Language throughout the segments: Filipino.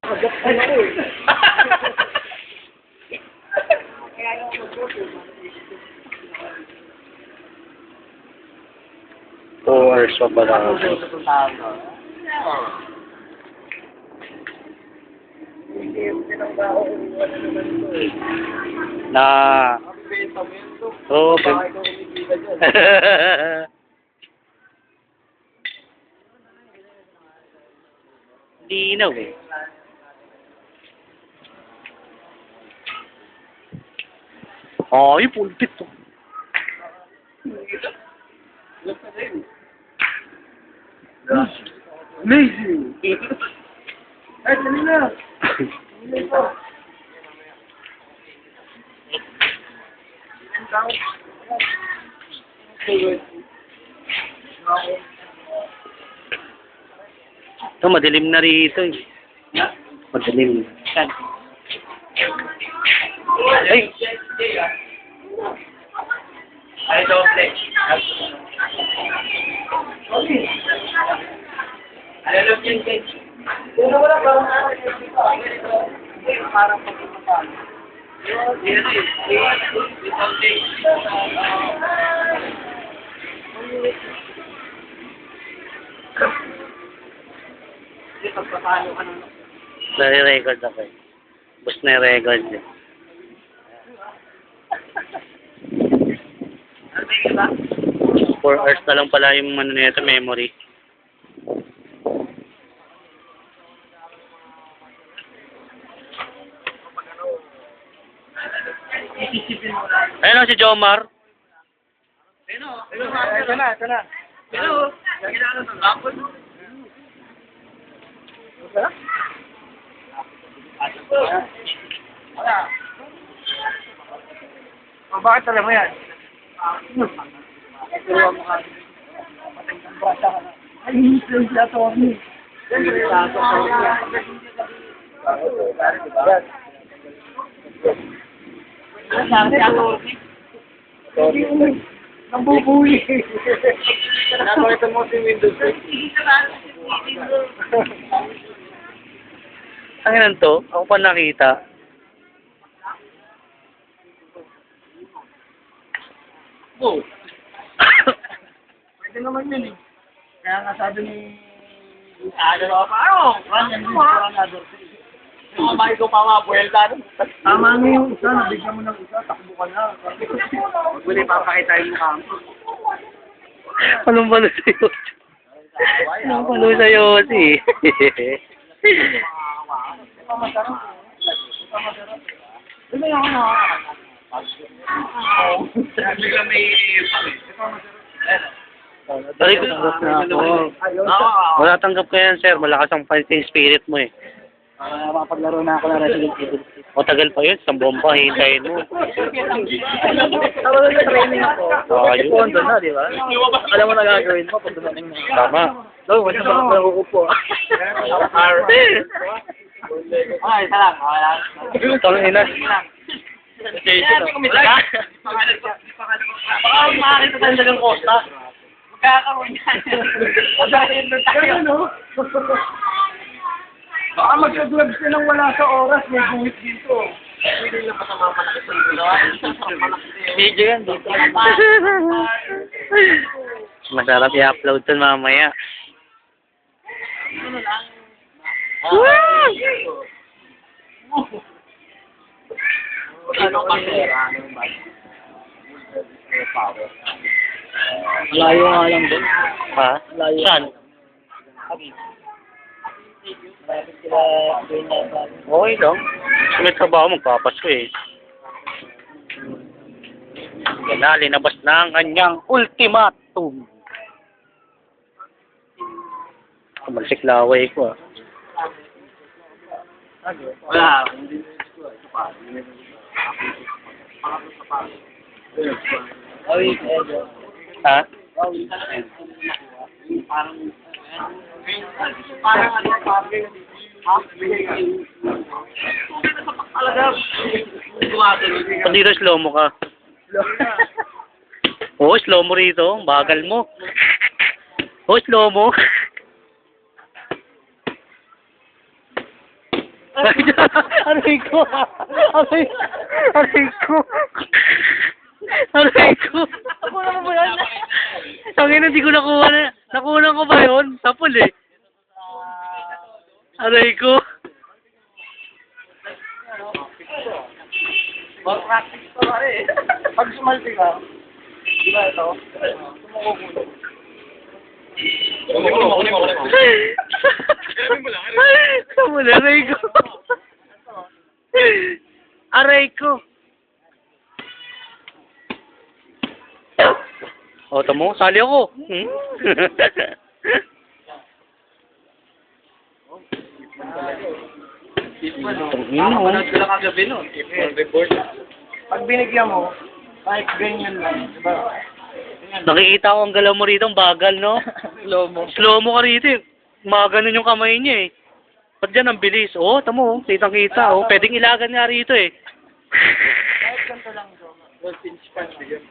Agap ka na eh. Kaya yung mag-go. 2 hours pa pala ako. Hindi, pinagbaho ko wala naman ito eh. Na... Ang pensamento. Oo, Baka ikaw kumikita dyan. Linaw eh. Ay, pulpit to. Amazing! Ay, dali na! Dali na. Ito, madilim na rito eh. Madilim. Ay! Ay, doble. Alam yun, guys. Pero wala parang araw dito. Hindi, parang pagkakapal. Hindi, pagpapalo ka naman. Nare-record ako eh. Bus na record eh. 4 hours na lang pala yung ano nito, memory. Ayun o, si Jomar. Ito na, ito na. Hello. Kailangan ng lapon. Wala? Wala. Bakit alam mo yan? Ay, hindi sila Tony. Siyempre, Nambubuhi. Nakakita mo si Windows. Ang ilan to? Ako pa nakita. Oh. Pwede naman yun eh. Kaya nga sabi ni... Mamay ko pa nga, buwelta. Tama nga yung isa, nabigyan mo ng isa, takbo ka na. Wala papakita yung mukha mo. Anong palo sa'yo? Anong palo sa'yo si? Ano yung ano? Bigla may... Sorry ko. Wala tanggap ko yan, sir. Malakas ang fighting spirit mo eh. Mapapaglaro na ako na Resident Evil. O tagal pa yun, isang buwan pa, hintayin mo. Tama na training ako. Ayun. Pondo na, di ba? Alam mo na gagawin mo pag dumating na. Tama. No, wala ba ako nakukupo? Ay, isa lang. Tangin ina. Baka makakita tayo ng Costa. Magkakaroon yan. Dahil na tayo, no? Baka magka-gloves ka nang wala sa oras, may guhit dito. Pwede lang kasama malaki sa ilo. Medyo yan, dito. Masarap i-upload to mamaya. Layo nga lang doon. Ha? Saan? Okay lang. Kasi may trabaho, magpapasko eh. Yan na, linabas na ang kanyang ultimatum. Kumalsik laway ko ah. Wala. Ha? Parang ano, Pag dito slow mo ka. Oo, slow mo rito. Bagal mo. Oo, slow mo. Aray ko! Aray ko! Aray ko! Nakuha mo ba yan? Tangin, hindi ko nakuha na. Nakuha ko ba yun? Sapul eh. Aray ko. Mag-practice ko pare. Pag sumalti ka, di ba ito? Sumukukulo. Kunin mo. Sapul, aray ko. Aray ko. O, tamo, sali ako. Manood ko lang kagabi nun. Pag binigyan mo, kahit ganyan lang, di ba? Nakikita ko ang galaw mo rito, ang bagal, no? Slow mo. Slow mo ka rito eh. Maganon yung kamay niya eh. Ba't dyan ang bilis? Oh, tamo, kitang-kita. Oh, pwedeng ilagan nga rito eh. Kahit ganito lang ito. 12-inch pan bigyan.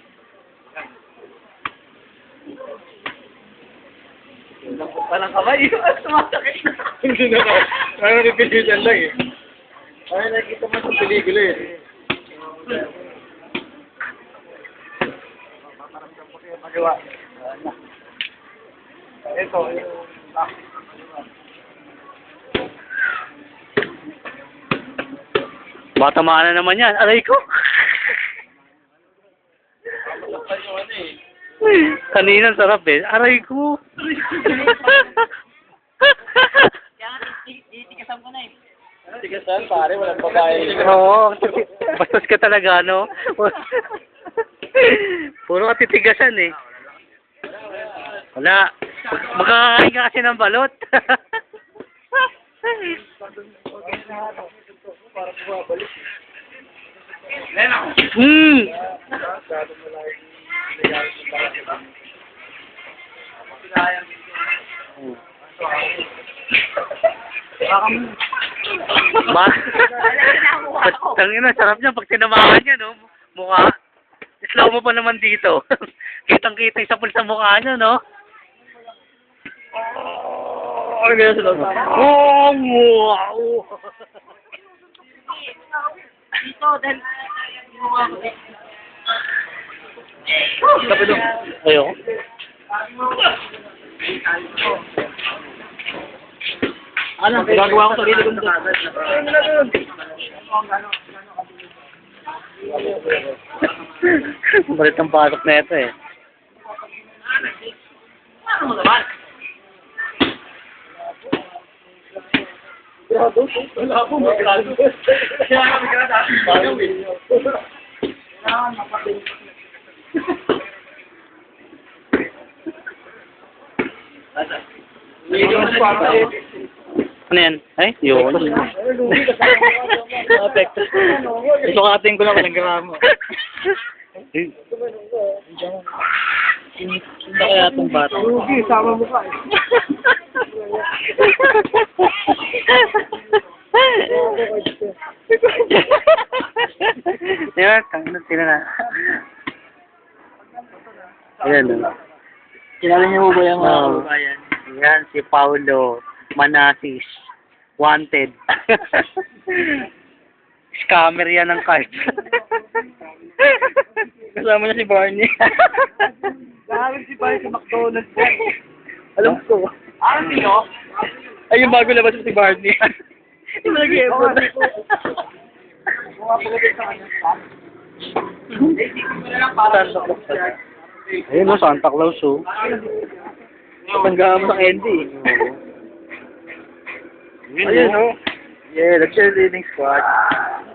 Lang ko palang kamay. Sumasakit na. Hindi na ako. Parang repetition lang eh. Ay, nakikita mo sa pelikula eh. Paparamdam ko kayo magawa. Ito, yung... Matamaan na naman yan. Aray ko. Kanina sarap eh. Aray ko. Titigasan ko na eh. Titigasan, pare, walang babae. Oo. Bastos ka talaga, no? Puro ka titigasan eh. Wala. Makakakain ka kasi ng balot. Para bumabalik. Hmm. Tangin na, sarap niya pag sinamahan niya, no? Mukha. Slow mo pa naman dito. Kitang-kita yung sapul sa mukha niya, no? Ano ganyan sa loob? Oh, wow! Dito, dahil... Ayo. Ano, gagawa ko sarili kong doon. Balit ang pasok na ito eh. Ano mo naman? Wala po, magkano. Kaya kami ka na bago eh. Kailangan mapagin. Ano yan? Ay, yun. Isukatin ko lang ng gramo. Hindi kaya itong bata. Rugi, sama mo ka. Yan, tangan sila na. Ayan. Kilala niyo mo ba yung Oo. bayan? Yan, si Paulo Manasis. Wanted. Scammer yan ng cards. Kasama niya si Barney. Dahil si Barney sa McDonald's. Alam ko. Alam niyo? Ay, yung bago labas si Barney. Yung nag-i-effort. Ayun no, Santa Claus oh. Tanggahan mo sa candy. Ayun no? Yeah, nag-cheerleading squad.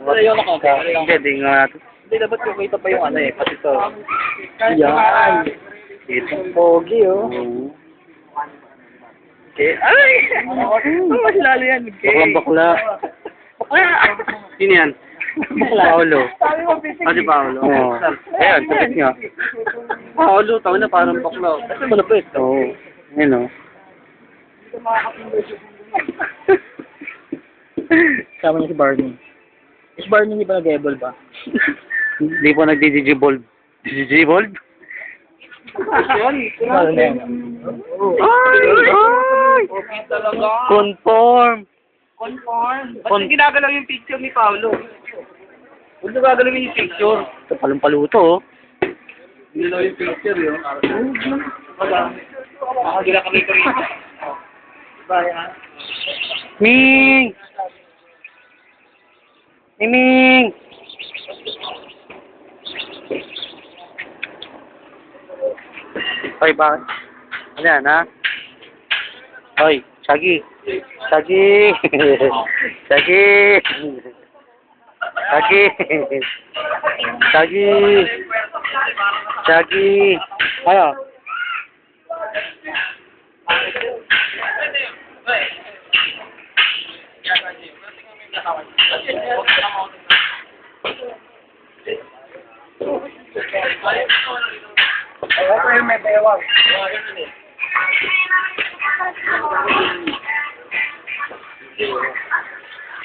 Wala yung nakaka. Hindi, di nga natin. Hindi, dapat kita pa yung ano eh, pati to. Yan. Itong pogi oh. Okay. Ay! Mas lalo yan. Baklang bakla. Sino yan? Paulo. Sabi mo, busy. Ah, si Paulo. Oo. Ayan, tapos nga. Paulo, tao na parang bakla. Kasi malapit. Oo. Ayun oh. Kasama niya si Barney. Si Barney hindi pa nag-ebol ba? Hindi po nagdi-digivolve. Digivolve? Yan. Ay! Conform! Ba't yung ginagalaw yung picture ni Paolo? Huwag na gagalawin yung picture. Ito, palumpaluto, oh. Ginalaw yung picture, yun. Makagila kami ito rin. Ming! Ming! Hoy, bakit? Ano yan, ha? Hoy, Shaggy! Shaggy! Shaggy! Shaggy! Shaggy! Shaggy! Ano? Okay, may bewang.